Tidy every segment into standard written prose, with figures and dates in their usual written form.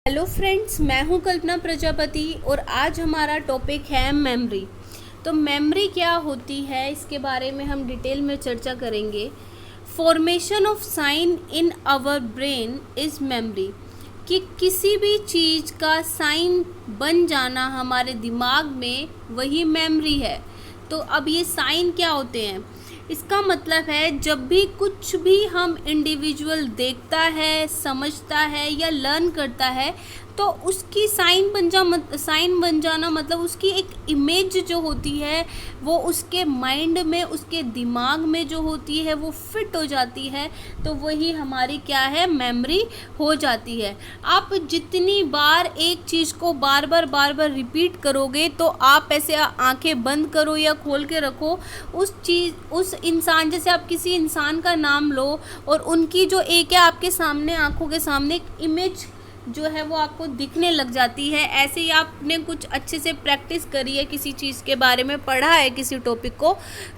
Hello friends, मैं हूं कल्पना प्रजापति और आज हमारा टॉपिक है मेमोरी। तो मेमोरी क्या होती है, इसके बारे में हम डिटेल में चर्चा करेंगे। Formation of sign in our brain is memory, कि किसी भी चीज़ का साइन बन जाना हमारे दिमाग में, वही मेमोरी है। तो अब ये साइन क्या होते हैं, इसका मतलब है जब भी कुछ भी हम इंडिविजुअल देखता है, समझता है या लर्न करता है, तो उसकी साइन बन जाना मतलब उसकी एक इमेज जो होती है वो उसके माइंड में, उसके दिमाग में जो होती है वो फिट हो जाती है। तो वही हमारी क्या है, मेमोरी हो जाती है। आप जितनी बार एक चीज़ को बार बार रिपीट करोगे, तो आप ऐसे आंखें बंद करो या खोल के रखो, उस इंसान, जैसे आप किसी इंसान का नाम लो और उनकी जो एक है आपके सामने, आंखों के सामने एक इमेज जो है वो आपको दिखने लग जाती है। ऐसे ही आपने कुछ अच्छे से प्रैक्टिस करी है, किसी चीज़ के बारे में पढ़ा है, किसी टॉपिक को,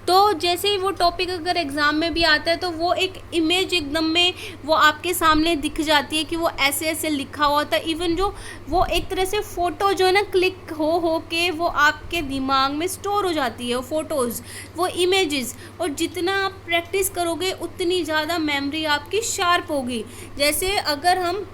तो जैसे ही वो टॉपिक अगर एग्ज़ाम में भी आता है तो वो एक इमेज एकदम में वो आपके सामने दिख जाती है कि वो ऐसे ऐसे लिखा हुआ था। इवन जो वो एक तरह से फ़ोटो जो है ना, क्लिक हो के वो आपके दिमाग में स्टोर हो जाती है, वो फ़ोटोज़, वो इमेजेस। और जितना आप प्रैक्टिस करोगे उतनी ज़्यादा मेमोरी आपकी शार्प होगी। जैसे अगर हम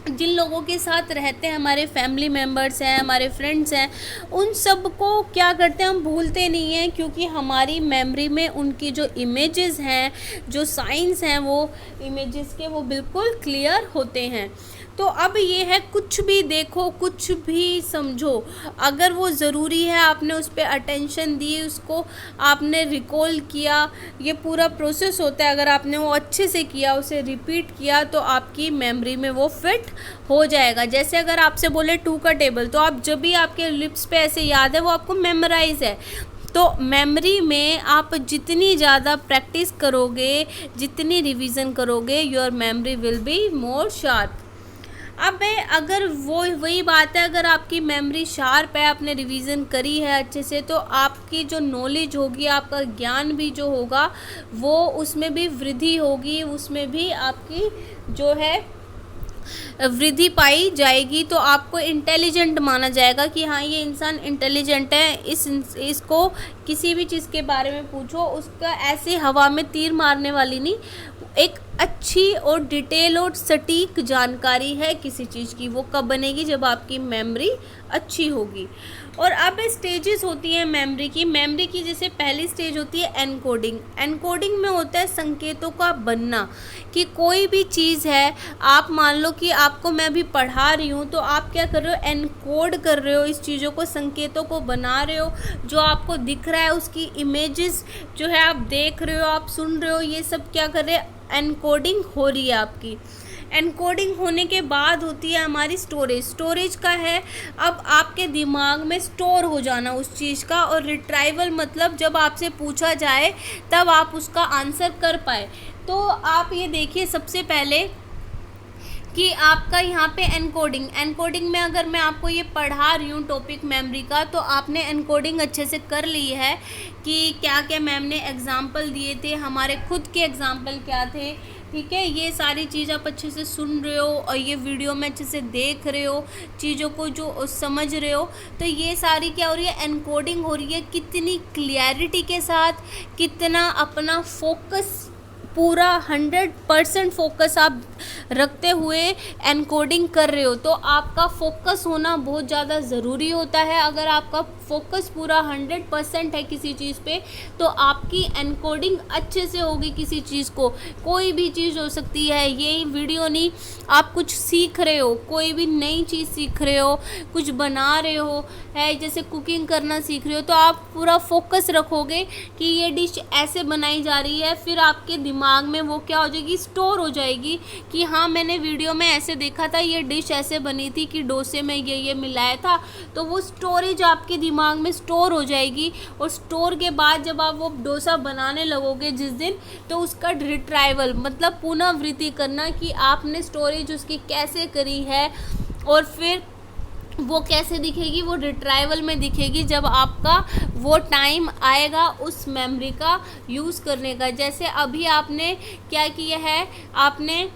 जिन लोगों के साथ रहते हैं, हमारे फैमिली मेम्बर्स हैं, हमारे फ्रेंड्स हैं, उन सब को क्या करते हैं, हम भूलते नहीं हैं, क्योंकि हमारी मेमोरी में उनकी जो इमेजेस हैं, जो साइंस हैं, वो इमेजेस के वो बिल्कुल क्लियर होते हैं। तो अब ये है, कुछ भी देखो, कुछ भी समझो, अगर वो ज़रूरी है, आपने उस पर अटेंशन दी, उसको आपने रिकॉल किया, ये पूरा प्रोसेस होता है। अगर आपने वो अच्छे से किया, उसे रिपीट किया, तो आपकी मेमोरी में वो फिट हो जाएगा। जैसे अगर आपसे बोले 2 का टेबल, तो आप जब भी आपके लिप्स पे ऐसे याद है, वो आपको मेमोराइज है। तो मेमोरी में आप जितनी ज़्यादा प्रैक्टिस करोगे, जितनी रिवीजन करोगे, your memory will be more sharp. अब अगर वही बात है, अगर आपकी मेमोरी शार्प है, आपने रिवीजन करी है अच्छे से, तो आपकी जो नॉलेज होगी, आपका ज्ञान भी जो होगा, वो उसमें भी वृद्धि होगी, उसमें भी आपकी जो है वृद्धि पाई जाएगी। तो आपको इंटेलिजेंट माना जाएगा कि हाँ, ये इंसान इंटेलिजेंट है। इसको किसी भी चीज़ के बारे में पूछो, उसका ऐसे हवा में तीर मारने वाली नहीं, एक अच्छी और डिटेल और सटीक जानकारी है किसी चीज़ की। वो कब बनेगी, जब आपकी मेमोरी अच्छी होगी। और अब स्टेजेस होती हैं मेमोरी की जैसे पहली स्टेज होती है एनकोडिंग। एनकोडिंग में होता है संकेतों का बनना, कि कोई भी चीज़ है, आप मान लो कि आपको मैं अभी पढ़ा रही हूँ, तो आप क्या कर रहे हो, एनकोड कर रहे हो इस चीज़ों को, संकेतों को बना रहे हो। जो आपको दिख रहा है, उसकी इमेजेस जो है आप देख रहे हो, आप सुन रहे हो, ये सब क्या कर रहे हैं, एनकोडिंग हो रही है आपकी। एनकोडिंग होने के बाद होती है हमारी स्टोरेज। स्टोरेज का है अब आपके दिमाग में स्टोर हो जाना उस चीज़ का, और रिट्राइवल मतलब जब आपसे पूछा जाए तब आप उसका आंसर कर पाए। तो आप ये देखिए, सबसे पहले कि आपका यहाँ पे एनकोडिंग में अगर मैं आपको ये पढ़ा रही हूँ टॉपिक मेमोरी का, तो आपने एनकोडिंग अच्छे से कर ली है कि क्या क्या मैम ने एग्जाम्पल दिए थे, हमारे खुद के एग्जाम्पल क्या थे। ठीक है, ये सारी चीज़ आप अच्छे से सुन रहे हो और ये वीडियो में अच्छे से देख रहे हो, चीज़ों को जो समझ रहे हो। तो ये सारी क्या हो रही है, एनकोडिंग हो रही है। कितनी क्लियरिटी के साथ, कितना अपना फोकस, पूरा 100% फोकस आप रखते हुए एनकोडिंग कर रहे हो। तो आपका फोकस होना बहुत ज़्यादा ज़रूरी होता है। अगर आपका फोकस पूरा 100% है किसी चीज़ पे, तो आपकी एनकोडिंग अच्छे से होगी किसी चीज़ को। कोई भी चीज़ हो सकती है, ये वीडियो नहीं, आप कुछ सीख रहे हो, कोई भी नई चीज़ सीख रहे हो, कुछ बना रहे हो, है जैसे कुकिंग करना सीख रहे हो, तो आप पूरा फोकस रखोगे कि ये डिश ऐसे बनाई जा रही है। फिर आपके दिमाग में वो क्या हो जाएगी, स्टोर हो जाएगी कि हाँ, मैंने वीडियो में ऐसे देखा था, ये डिश ऐसे बनी थी कि डोसे में ये मिलाया था। तो वो स्टोरेज आपके दिमाग में स्टोर हो जाएगी। और स्टोर के बाद जब आप वो डोसा बनाने लगोगे जिस दिन, तो उसका रिट्राइवल मतलब पुनरावृत्ति करना कि आपने स्टोरेज उसकी कैसे करी है, और फिर वो कैसे दिखेगी, वो रिट्राइवल में दिखेगी जब आपका वो टाइम आएगा उस मेमोरी का यूज़ करने का। जैसे अभी आपने क्या किया है, आपने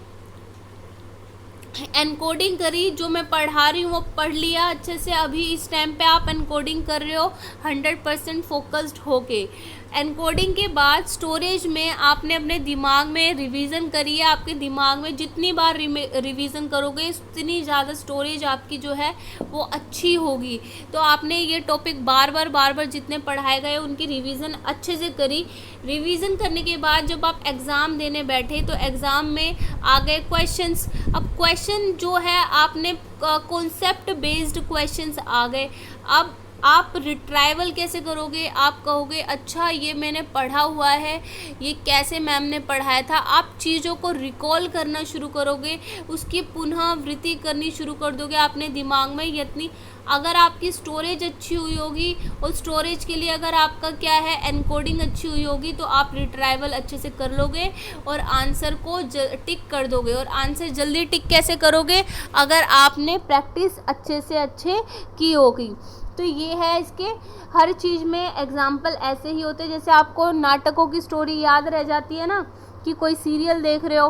एनकोडिंग करी, जो मैं पढ़ा रही हूँ वो पढ़ लिया अच्छे से। अभी इस टाइम पे आप एनकोडिंग कर रहे हो 100% फोकस्ड होके। एनकोडिंग के बाद स्टोरेज में आपने अपने दिमाग में रिवीजन करी है। आपके दिमाग में जितनी बार रिवीजन करोगे उतनी ज़्यादा स्टोरेज आपकी जो है वो अच्छी होगी। तो आपने ये टॉपिक बार बार जितने पढ़ाए गए उनकी रिवीजन अच्छे से करी। रिवीजन करने के बाद जब आप एग्ज़ाम देने बैठे तो एग्ज़ाम में आ गए क्वेश्चंस। अब क्वेश्चन जो है आपने कॉन्सेप्ट बेस्ड क्वेश्चंस आ गए। अब आप रिट्राइवल कैसे करोगे? आप कहोगे अच्छा ये मैंने पढ़ा हुआ है, ये कैसे मैम ने पढ़ाया था। आप चीज़ों को रिकॉल करना शुरू करोगे, उसकी पुनरावृत्ति करनी शुरू कर दोगे अपने दिमाग में। यतनी अगर आपकी स्टोरेज अच्छी हुई होगी और स्टोरेज के लिए अगर आपका क्या है एनकोडिंग अच्छी हुई होगी तो आप रिट्राइवल अच्छे से कर लोगे और आंसर को टिक कर दोगे। और आंसर जल्दी टिक कैसे करोगे? अगर आपने प्रैक्टिस अच्छे से अच्छे की होगी। तो ये है इसके हर चीज़ में एग्जाम्पल ऐसे ही होते हैं। जैसे आपको नाटकों की स्टोरी याद रह जाती है ना, कि कोई सीरियल देख रहे हो,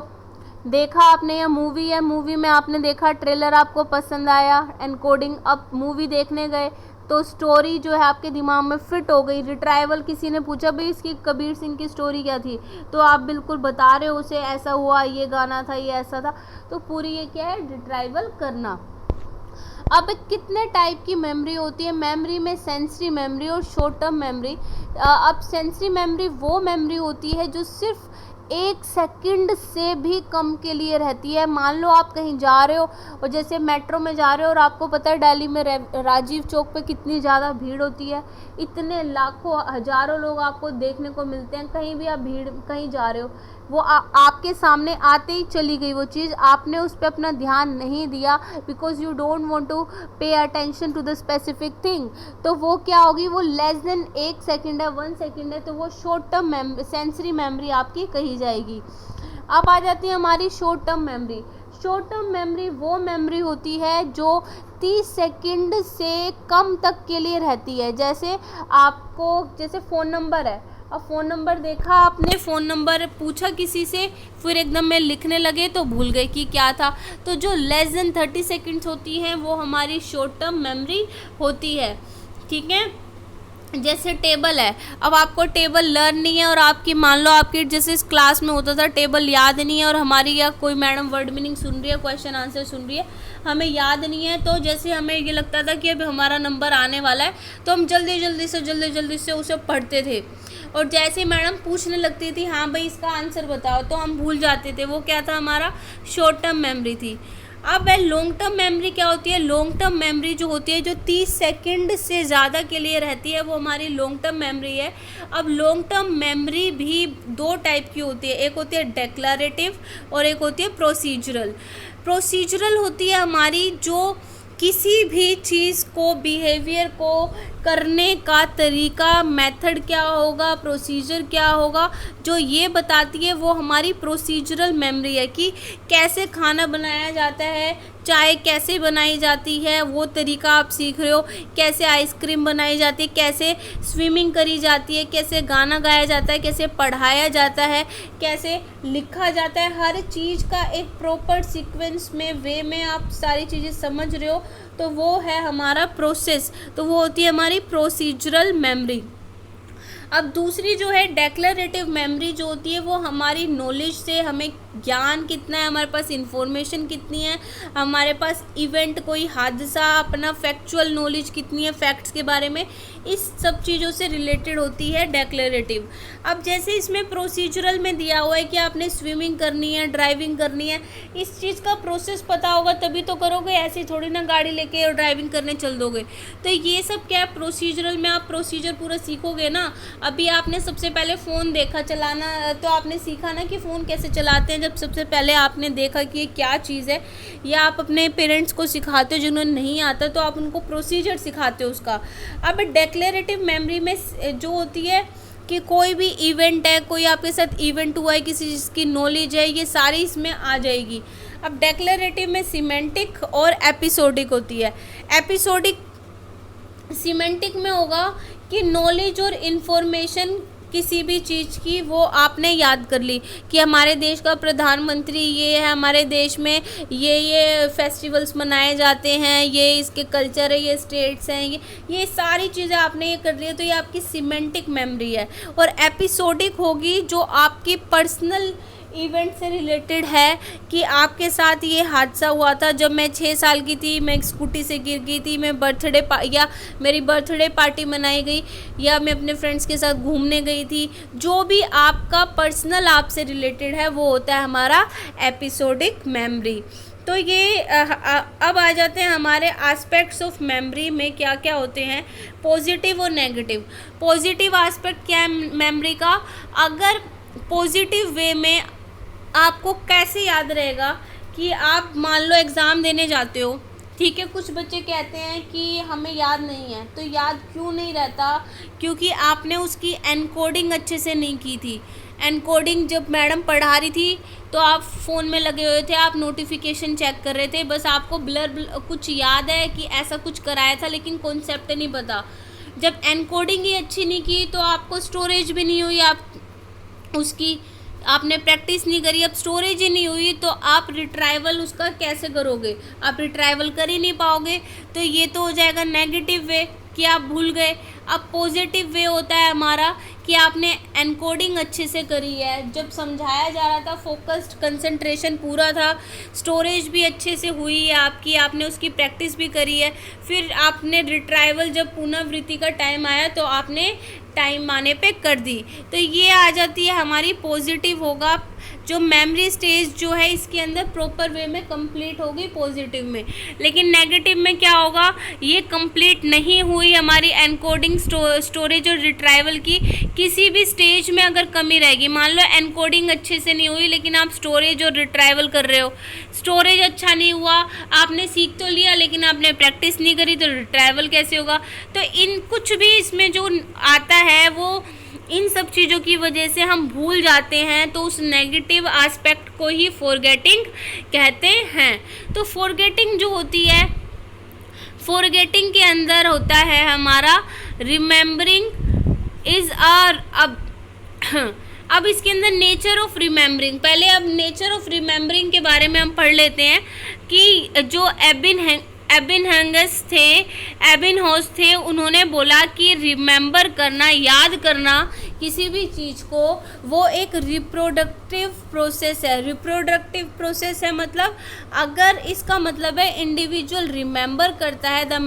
देखा आपने या मूवी है, मूवी में आपने देखा ट्रेलर आपको पसंद आया, एनकोडिंग, अब मूवी देखने गए तो स्टोरी जो है आपके दिमाग में फिट हो गई। रिट्राइवल किसी ने पूछा भाई इसकी कबीर सिंह की स्टोरी क्या थी, तो आप बिल्कुल बता रहे हो उसे ऐसा हुआ, ये गाना था, ये ऐसा था। तो पूरी ये क्या है रिट्राइवल करना। अब कितने टाइप की मेमोरी होती है? मेमोरी में सेंसरी मेमोरी और शॉर्ट टर्म मेमोरी। अब सेंसरी मेमोरी वो मेमोरी होती है जो सिर्फ 1 सेकंड से भी कम के लिए रहती है। मान लो आप कहीं जा रहे हो और जैसे मेट्रो में जा रहे हो और आपको पता है दिल्ली में राजीव चौक पे कितनी ज़्यादा भीड़ होती है, इतने लाखों हज़ारों लोग आपको देखने को मिलते हैं। कहीं भी आप भीड़ कहीं जा रहे हो, वो आपके सामने आते ही चली गई वो चीज़, आपने उस पर अपना ध्यान नहीं दिया because you don't want to pay attention to the specific thing. तो वो क्या होगी? वो लेस देन 1 सेकंड है, 1 सेकंड है, तो वो शॉर्ट टर्म सेंसरी मेमोरी आपकी कही जाएगी। अब आ जाती है हमारी short term memory. Short term memory वो मेमोरी होती है जो 30 सेकंड से कम तक के लिए रहती है। जैसे आपको जैसे फ़ोन नंबर है, अब फ़ोन नंबर देखा आपने, फ़ोन नंबर पूछा किसी से, फिर एकदम में लिखने लगे तो भूल गए कि क्या था। तो जो लेस देन 30 सेकंड्स होती हैं वो हमारी शॉर्ट टर्म मेमोरी होती है। ठीक है, जैसे टेबल है, अब आपको टेबल लर्न नहीं है और आपकी मान लो आपकी जैसे इस क्लास में होता था टेबल याद नहीं है और हमारी या कोई मैडम वर्ड मीनिंग सुन रही है, क्वेश्चन आंसर सुन रही है, हमें याद नहीं है। तो जैसे हमें ये लगता था कि अब हमारा नंबर आने वाला है तो हम जल्दी से उसे पढ़ते थे और जैसे मैडम पूछने लगती थी हाँ भाई इसका आंसर बताओ तो हम भूल जाते थे। वो क्या था? हमारा शॉर्ट टर्म मेमोरी थी। अब लॉन्ग टर्म मेमोरी क्या होती है? लॉन्ग टर्म मेमोरी जो होती है जो 30 सेकंड से ज़्यादा के लिए रहती है वो हमारी लॉन्ग टर्म मेमोरी है। अब लॉन्ग टर्म मेमोरी भी 2 टाइप की होती है, एक होती है डेक्लरेटिव और एक होती है प्रोसीजरल। प्रोसीजरल होती है हमारी जो किसी भी चीज़ को, बिहेवियर को करने का तरीका, मेथड क्या होगा, प्रोसीजर क्या होगा, जो ये बताती है वो हमारी प्रोसीजरल मेमोरी है। कि कैसे खाना बनाया जाता है, चाय कैसे बनाई जाती है वो तरीका आप सीख रहे हो, कैसे आइसक्रीम बनाई जाती है, कैसे स्विमिंग करी जाती है, कैसे गाना गाया जाता है, कैसे पढ़ाया जाता है, कैसे लिखा जाता है, हर चीज़ का एक प्रॉपर सीक्वेंस में, वे में आप सारी चीज़ें समझ रहे हो, तो वो है हमारा प्रोसेस, तो वो होती है हमारी प्रोसीजरल मेमोरी। अब दूसरी जो है डेक्लरेटिव मेमोरी जो होती है वो हमारी नॉलेज से, हमें ज्ञान कितना है, हमारे पास इंफॉर्मेशन कितनी है, हमारे पास इवेंट कोई हादसा, अपना फैक्चुअल नॉलेज कितनी है फैक्ट्स के बारे में, इस सब चीज़ों से रिलेटेड होती है डेक्लरेटिव। अब जैसे इसमें प्रोसीजरल में दिया हुआ है कि आपने स्विमिंग करनी है, ड्राइविंग करनी है, इस चीज़ का प्रोसेस पता होगा तभी तो करोगे, ऐसे थोड़ी ना गाड़ी लेके और ड्राइविंग करने चल दोगे। तो ये सब क्या है? प्रोसीजरल में आप प्रोसीजर पूरा सीखोगे ना। अभी आपने सबसे पहले फ़ोन देखा चलाना, तो आपने सीखा ना कि फ़ोन कैसे चलाते हैं, जब सबसे पहले आपने देखा कि ये क्या चीज़ है, या आप अपने पेरेंट्स को सिखाते हो जिन्होंने नहीं आता तो आप उनको प्रोसीजर सिखाते हो उसका। अब डेक्लेरेटिव मेमोरी में जो होती है कि कोई भी इवेंट है, कोई आपके साथ इवेंट हुआ है, किसी चीज़ की नॉलेज है, ये सारी इसमें आ जाएगी। अब डेक्लेरेटिव में सिमेंटिक और एपिसोडिक होती है। एपिसोडिक सिमेंटिक में होगा कि नॉलेज और इन्फॉर्मेशन किसी भी चीज़ की वो आपने याद कर ली कि हमारे देश का प्रधानमंत्री ये है, हमारे देश में ये फेस्टिवल्स मनाए जाते हैं, ये इसके कल्चर है, ये स्टेट्स हैं, ये सारी चीज़ें आपने ये कर ली है, तो ये आपकी सिमेंटिक मेमोरी है। और एपिसोडिक होगी जो आपकी पर्सनल इवेंट से रिलेटेड है कि आपके साथ ये हादसा हुआ था जब मैं 6 साल की थी, मैं एक स्कूटी से गिर गई थी, मैं या मेरी बर्थडे पार्टी मनाई गई, या मैं अपने फ्रेंड्स के साथ घूमने गई थी। जो भी आपका पर्सनल आपसे रिलेटेड है वो होता है हमारा एपिसोडिक मेमोरी। तो ये अब आ जाते हैं हमारे एस्पेक्ट्स ऑफ मेमोरी में क्या क्या होते हैं, पॉजिटिव और नेगेटिव। पॉजिटिव एस्पेक्ट क्या है मेमोरी का? अगर पॉजिटिव वे में आपको कैसे याद रहेगा कि आप मान लो एग्ज़ाम देने जाते हो, ठीक है, कुछ बच्चे कहते हैं कि हमें याद नहीं है, तो याद क्यों नहीं रहता? क्योंकि आपने उसकी एनकोडिंग अच्छे से नहीं की थी। एनकोडिंग जब मैडम पढ़ा रही थी तो आप फ़ोन में लगे हुए थे, आप नोटिफिकेशन चेक कर रहे थे, बस आपको ब्लर कुछ याद है कि ऐसा कुछ कराया था लेकिन कॉन्सेप्ट नहीं पता। जब एनकोडिंग ही अच्छी नहीं की तो आपको स्टोरेज भी नहीं हुई, आप उसकी आपने प्रैक्टिस नहीं करी, अब स्टोरेज ही नहीं हुई, तो आप रिट्राइवल उसका कैसे करोगे? आप रिट्राइवल कर ही नहीं पाओगे। तो ये तो हो जाएगा नेगेटिव वे कि आप भूल गए। अब पॉजिटिव वे होता है हमारा कि आपने एनकोडिंग अच्छे से करी है, जब समझाया जा रहा था फोकस्ड कंसंट्रेशन पूरा था, स्टोरेज भी अच्छे से हुई है आपकी, आपने उसकी प्रैक्टिस भी करी है, फिर आपने रिट्राइवल जब पुनरावृत्ति का टाइम आया तो आपने टाइम आने पे कर दी। तो ये आ जाती है हमारी पॉजिटिव होगा, जो मेमोरी स्टेज जो है इसके अंदर प्रॉपर वे में कंप्लीट होगी पॉजिटिव में। लेकिन नेगेटिव में क्या होगा? ये कंप्लीट नहीं हुई हमारी एनकोडिंग, स्टोरेज और रिट्राइवल की, किसी भी स्टेज में अगर कमी रहेगी, मान लो एनकोडिंग अच्छे से नहीं हुई लेकिन आप स्टोरेज और रिट्राइवल कर रहे हो, स्टोरेज अच्छा नहीं हुआ, आपने सीख तो लिया लेकिन आपने प्रैक्टिस नहीं करी, तो रिट्राइवल कैसे होगा? तो इन कुछ भी इसमें जो आता है वो इन सब चीज़ों की वजह से हम भूल जाते हैं, तो उस नेगेटिव एस्पेक्ट को ही फॉरगेटिंग कहते हैं। तो फॉरगेटिंग जो होती है, फॉरगेटिंग के अंदर होता है हमारा रिमेम्बरिंग इज आर। अब इसके अंदर नेचर ऑफ रिमेम्बरिंग, पहले अब नेचर ऑफ रिमेम्बरिंग के बारे में हम पढ़ लेते हैं कि जो एबिंगहॉस थे, उन्होंने बोला कि रिमेंबर करना, याद करना किसी भी चीज़ को, वो एक रिप्रोडक्टिव प्रोसेस है। रिप्रोडक्टिव प्रोसेस है मतलब अगर इसका मतलब है इंडिविजुअल रिमेंबर करता है the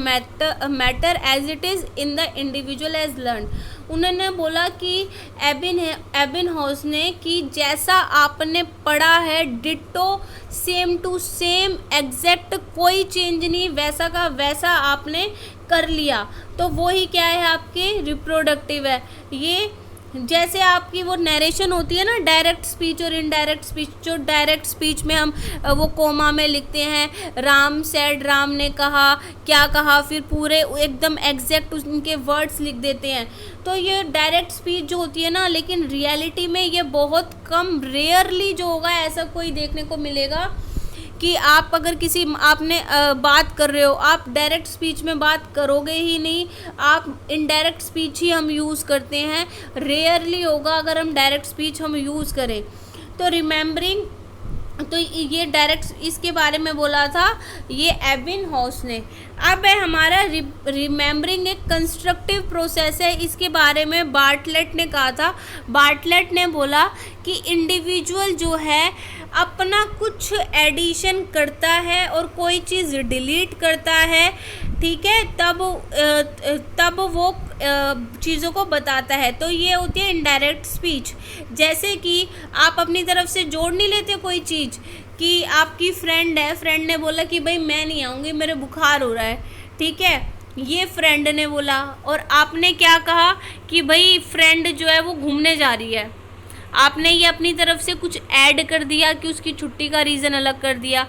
matter as it is in the individual as learn. उन्होंने बोला कि एबिंगहॉस ने कि जैसा आपने पढ़ा है ditto same to same exact, कोई चेंज नहीं, वैसा का वैसा आपने कर लिया, तो वो ही क्या है आपके रिप्रोडक्टिव है। ये जैसे आपकी वो नरेशन होती है ना, डायरेक्ट स्पीच और इनडायरेक्ट स्पीच। जो डायरेक्ट स्पीच में हम वो कोमा में लिखते हैं, राम सेड, राम ने कहा, क्या कहा, फिर पूरे एकदम एग्जैक्ट उनके वर्ड्स लिख देते हैं, तो ये डायरेक्ट स्पीच जो होती है ना। लेकिन रियलिटी में ये बहुत कम, रेयरली जो होगा ऐसा कोई देखने को मिलेगा कि आप अगर किसी आपने बात कर रहे हो, आप डायरेक्ट स्पीच में बात करोगे ही नहीं, आप इनडायरेक्ट स्पीच ही हम यूज़ करते हैं। रेयरली होगा अगर हम डायरेक्ट स्पीच हम यूज़ करें। तो रिमेम्बरिंग, तो ये डायरेक्ट इसके बारे में बोला था ये एबिंगहॉस ने। अब है हमारा रिमेम्बरिंग एक कंस्ट्रक्टिव प्रोसेस है, इसके बारे में बार्टलेट ने कहा था। बार्टलेट ने बोला कि इंडिविजुअल जो है अपना कुछ एडिशन करता है और कोई चीज़ डिलीट करता है, ठीक है, तब वो चीज़ों को बताता है। तो ये होती है इनडायरेक्ट स्पीच। जैसे कि आप अपनी तरफ से जोड़ नहीं लेते कोई चीज़, कि आपकी फ्रेंड है, फ्रेंड ने बोला कि भाई मैं नहीं आऊँगी, मेरे बुखार हो रहा है, ठीक है, ये फ्रेंड ने बोला, और आपने क्या कहा कि भाई फ्रेंड जो है वो घूमने जा रही है। आपने ये अपनी तरफ से कुछ ऐड कर दिया कि उसकी छुट्टी का रीज़न अलग कर दिया।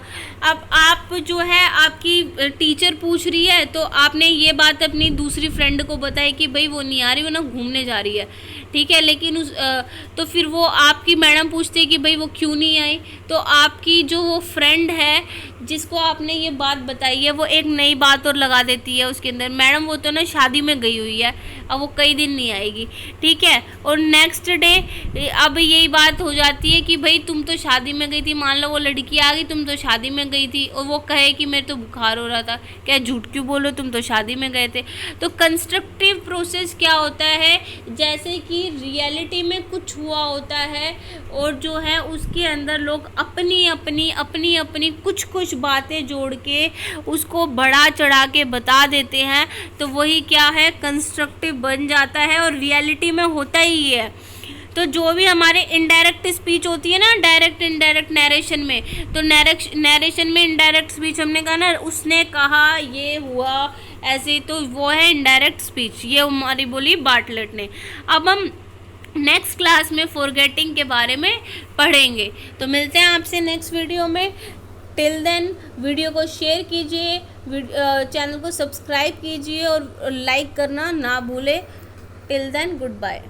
अब आप जो है, आपकी टीचर पूछ रही है तो आपने ये बात अपनी दूसरी फ्रेंड को बताई कि भाई वो नहीं आ रही, वो ना घूमने जा रही है, ठीक है। लेकिन तो फिर वो आपकी मैडम पूछती है कि भाई वो क्यों नहीं आई, तो आपकी जो वो फ्रेंड है जिसको आपने ये बात बताई है वो एक नई बात और लगा देती है उसके अंदर, मैडम वो तो ना शादी में गई हुई है, अब वो कई दिन नहीं आएगी, ठीक है। और नेक्स्ट डे अब यही बात हो जाती है कि भाई तुम तो शादी में गई थी, मान लो वो लड़की आ गई, तुम तो शादी में गई थी, और वो कहे कि मेरे तो बुखार हो रहा था, क्या झूठ क्यों बोलो, तुम तो शादी में गए थे। तो कंस्ट्रक्टिव प्रोसेस क्या होता है, जैसे कि रियलिटी में कुछ हुआ होता है और जो है उसके अंदर लोग अपनी अपनी कुछ बातें जोड़ के उसको बढ़ा चढ़ा के बता देते हैं, तो वही क्या है, कंस्ट्रक्टिव बन जाता है, और रियलिटी में होता ही है। तो जो भी हमारे इनडायरेक्ट स्पीच होती है ना, डायरेक्ट इनडायरेक्ट नरेशन में, तो नरेशन में इनडायरेक्ट स्पीच हमने कहा ना, उसने कहा ये हुआ ऐसे, तो वो है इनडायरेक्ट स्पीच, ये हमारी बोली बार्टलेट ने। अब हम नेक्स्ट क्लास में फॉरगेटिंग के बारे में पढ़ेंगे, तो मिलते हैं आपसे नेक्स्ट वीडियो में। टिल देन वीडियो को शेयर कीजिए, चैनल को सब्सक्राइब कीजिए और लाइक करना ना भूलें। Till then good bye.